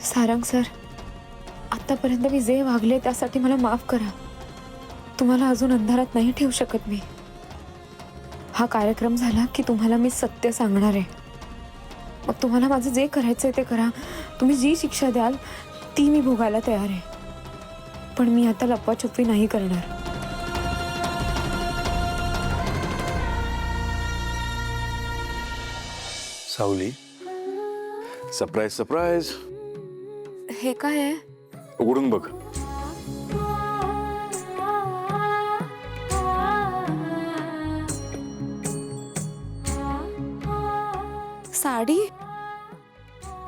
Sarang sir, आतापर्यंत मी जे वागले त्यासाठी मला माफ करा. तुम्हाला अजून अंधारात नाही ठेवू शकत मी. हा कार्यक्रम झाला की तुम्हाला मी सत्य सांगणार आहे. मग तुम्हाला माझं जे करायचंय ते करा. तुम्ही जी शिक्षा द्याल ती मी भोगायला तयार आहे. पण मी आता लपवाछपवी नाही करणार. सावली, सरप्राईज सरप्राईज. हे काय आहे? उघडून बघ. साडी?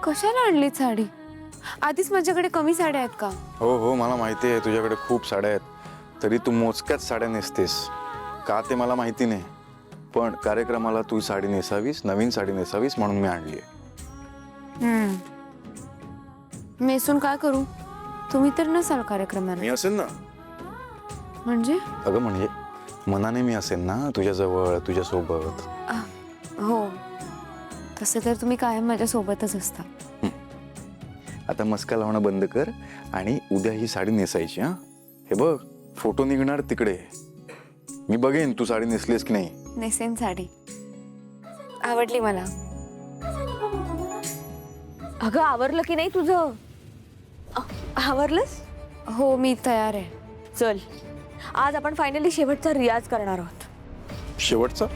कशाला आणली साडी? आधीच माझ्याकडे कमी साड्या आहेत का? हो हो, मला माहिती आहे तुझ्याकडे खूप साड्या आहेत. तरी तू मोजक्याच साड्या नेसतेस का ते मला माहिती नाही. पण कार्यक्रमाला तू साडी नेसावीस, नवीन साडी नेसावीस म्हणून मी आणली आहे. नेसून काय करू? तुम्ही तर नसाल कार्यक्रमाला. मी असेल ना. म्हणजे? अगं म्हणजे मनाने मी असेल ना तुझ्याजवळ, तुझ्यासोबत. हो, तसे तर तुम्ही कायम माझ्या सोबतच असता. आता मस्का लावणं बंद कर आणि उद्या ही साडी नेसायची. हा, हे बघ फोटो निघणार तिकडे. मी बघेन तू साडी नेसलीस की नाही. नेसेन साडी. आवडली मला. अगं आवरलं की नाही तुझं? आवरलंस? हो, मी तयार आहे. चल, आज आपण फायनली शेवटचा रियाज करणार आहोत. शेवटचा?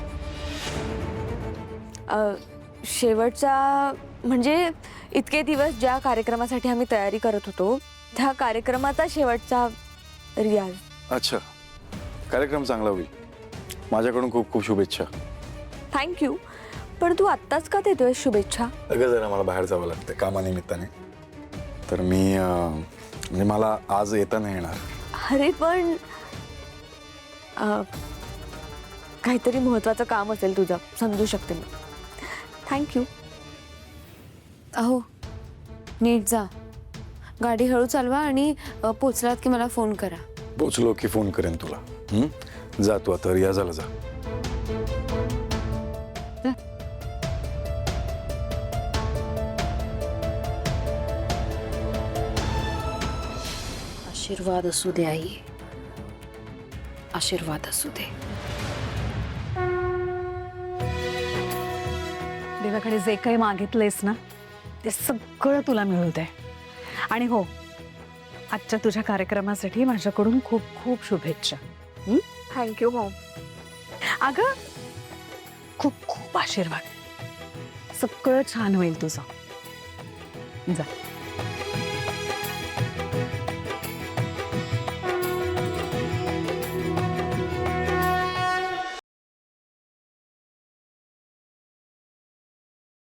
शेवटचा म्हणजे इतके दिवस ज्या कार्यक्रमासाठी आम्ही तयारी करत होतो त्या कार्यक्रमाचा शेवटचा रियाज. अच्छा, कार्यक्रम चांगला होईल. माझ्याकडून खूप खूप शुभेच्छा. थँक्यू. पण तू आत्ताच का देतोय शुभेच्छा? अगं जरा मला बाहेर जावं लागतं कामानिमित्ताने. तर मी म्हणजे मला आज येता नाही येणार. अरे पण काहीतरी महत्वाचं काम असेल तुझं, समजू शकते मी. थँक्यू. अहो, नीट जा. गाडी हळू चालवा आणि पोचलात की मला फोन करा. पोचलो की फोन करेन तुला. जा तू आता रियाजाला जा. आशीर्वाद असू दे आई, आशीर्वाद असू दे. देवाकडे जे काही मागितलेस ना ते सगळं तुला मिळू दे. आणि हो, आजच्या तुझ्या कार्यक्रमासाठी माझ्याकडून खूप खूप शुभेच्छा. Thank you Maugham. अगं खूप खूप आशीर्वाद. सगळं छान होईल तुझं. जा.